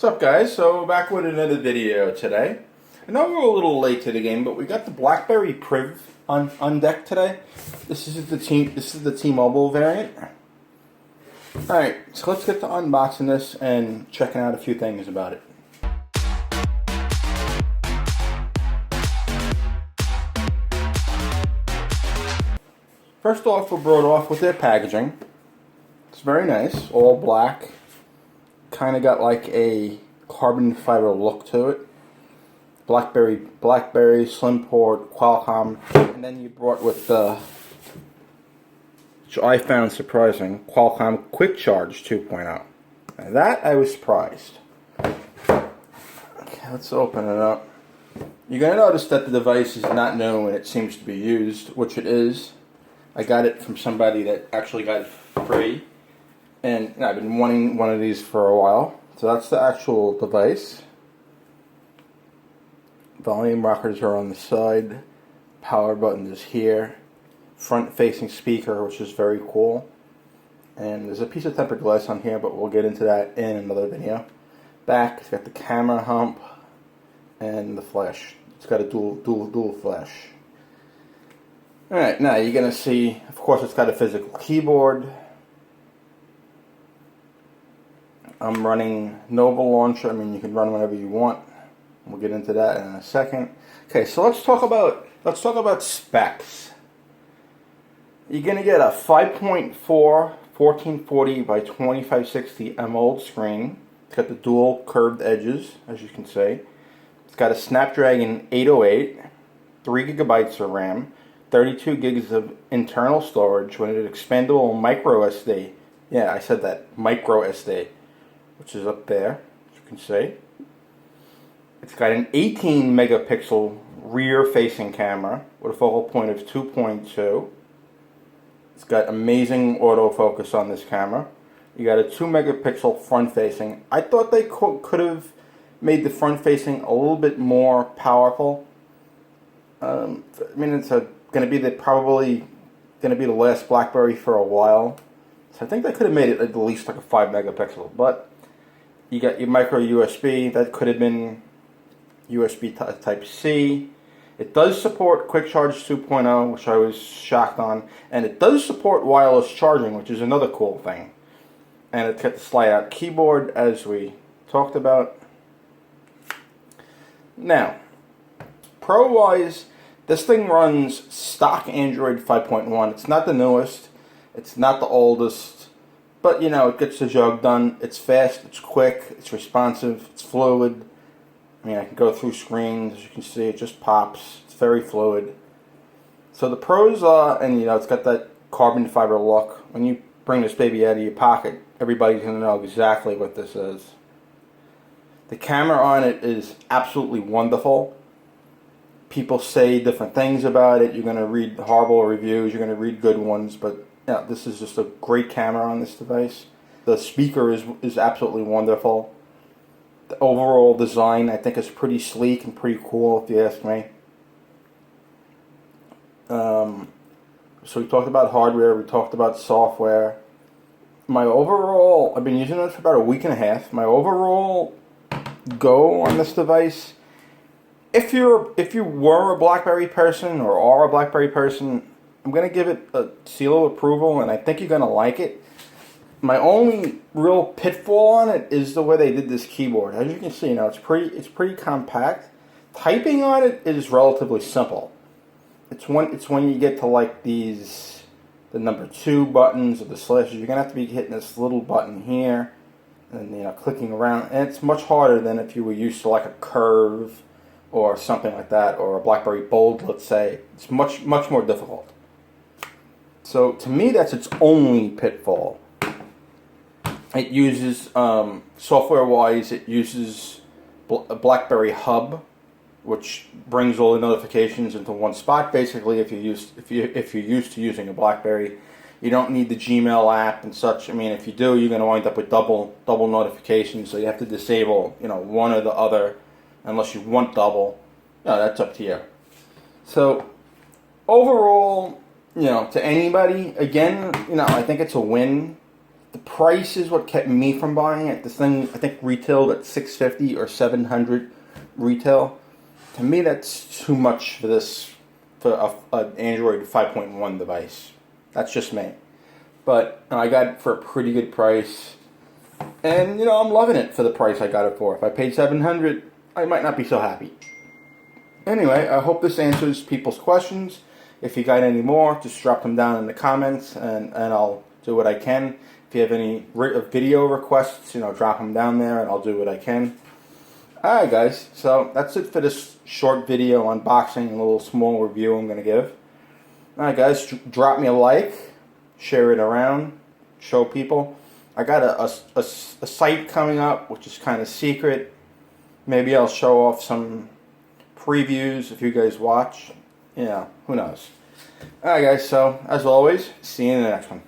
What's up, guys? So back with another video today. I know we're a little late to the game, but we got the Blackberry Priv on deck today. This is the T-Mobile variant. All right, so let's get to unboxing this and checking out a few things about it. First off, we're brought off with their packaging. It's very nice, all black. Kind of got like a carbon fiber look to it. Blackberry, Slim Port, Qualcomm, and then you brought with the, which I found surprising, Qualcomm Quick Charge 2.0. Now that I was surprised. Okay, let's open it up. You're gonna notice that the device is not new and it seems to be used, which it is. I got it from somebody that actually got it free. And I've been wanting one of these for a while. So that's the actual device. Volume rockers are on the side. Power button is here. Front facing speaker, which is very cool. And there's a piece of tempered glass on here, but we'll get into that in another video. Back, it's got the camera hump and the flash. It's got a dual flash. Alright, now you're going to see, of course, it's got a physical keyboard. I'm running Nova Launcher. I mean, you can run whatever you want. We'll get into that in a second. Okay, so let's talk about specs. You're gonna get a 5.4 1440 by 2560 AMOLED screen. It's got the dual curved edges, as you can see. It's got a Snapdragon 808, 3 gigabytes of RAM, 32 gigs of internal storage with an expandable micro SD. Yeah, I said that, micro SD. Which is up there, as you can see. It's got an 18 megapixel rear facing camera with a focal point of 2.2. It's got amazing autofocus on this camera. You got a 2 megapixel front facing. I thought they could have made the front facing a little bit more powerful. I mean, it's probably going to be the last BlackBerry for a while. So I think they could have made it at least like a 5 megapixel, but you got your micro USB, that could have been USB Type-C. It does support Quick Charge 2.0, which I was shocked on. And it does support wireless charging, which is another cool thing. And it's got the slide-out keyboard, as we talked about. Now, Pro-wise, this thing runs stock Android 5.1. It's not the newest. It's not the oldest. But, you know, it gets the job done. It's fast, it's quick, it's responsive, it's fluid. I mean, I can go through screens. As you can see, it just pops. It's very fluid. So the pros are, and, you know, it's got that carbon fiber look. When you bring this baby out of your pocket, everybody's going to know exactly what this is. The camera on it is absolutely wonderful. People say different things about it. You're going to read horrible reviews. You're going to read good ones, but yeah, this is just a great camera on this device. The speaker is absolutely wonderful. The overall design, I think, is pretty sleek and pretty cool, if you ask me. So we talked about hardware, we talked about software. My overall, I've been using it for about a week and a half. My overall go on this device, if you were a BlackBerry person or are a BlackBerry person, I'm going to give it a seal of approval, and I think you're going to like it. My only real pitfall on it is the way they did this keyboard. As you can see, you know, it's pretty compact. Typing on it is relatively simple. It's when you get to like the number 2 buttons or the slashes, you're going to have to be hitting this little button here and, you know, clicking around. And it's much harder than if you were used to like a curve or something like that, or a BlackBerry Bold, let's say. It's much more difficult. So to me, that's its only pitfall. It uses, software-wise, it uses a BlackBerry Hub, which brings all the notifications into one spot. Basically, if you're used to using a BlackBerry, you don't need the Gmail app and such. I mean, if you do, you're going to wind up with double notifications. So you have to disable, you know, one or the other, unless you want double. No, that's up to you. So overall, you know, to anybody, again, you know, I think it's a win. the price is what kept me from buying it. This thing, I think, retailed at $650 or $700 retail. To me, that's too much for this, for an Android 5.1 device. That's just me. But I got it for a pretty good price. And, I'm loving it for the price I got it for. If I paid $700, I might not be so happy. Anyway, I hope this answers people's questions. If you got any more, just drop them down in the comments, and I'll do what I can. If you have any video requests, drop them down there, and I'll do what I can. Alright guys, so that's it for this short video unboxing, a little small review I'm going to give. Alright guys, drop me a like, share it around, show people. I got a site coming up, which is kind of secret. Maybe I'll show off some previews if you guys watch. Who knows. Alright guys, so as always, see you in the next one.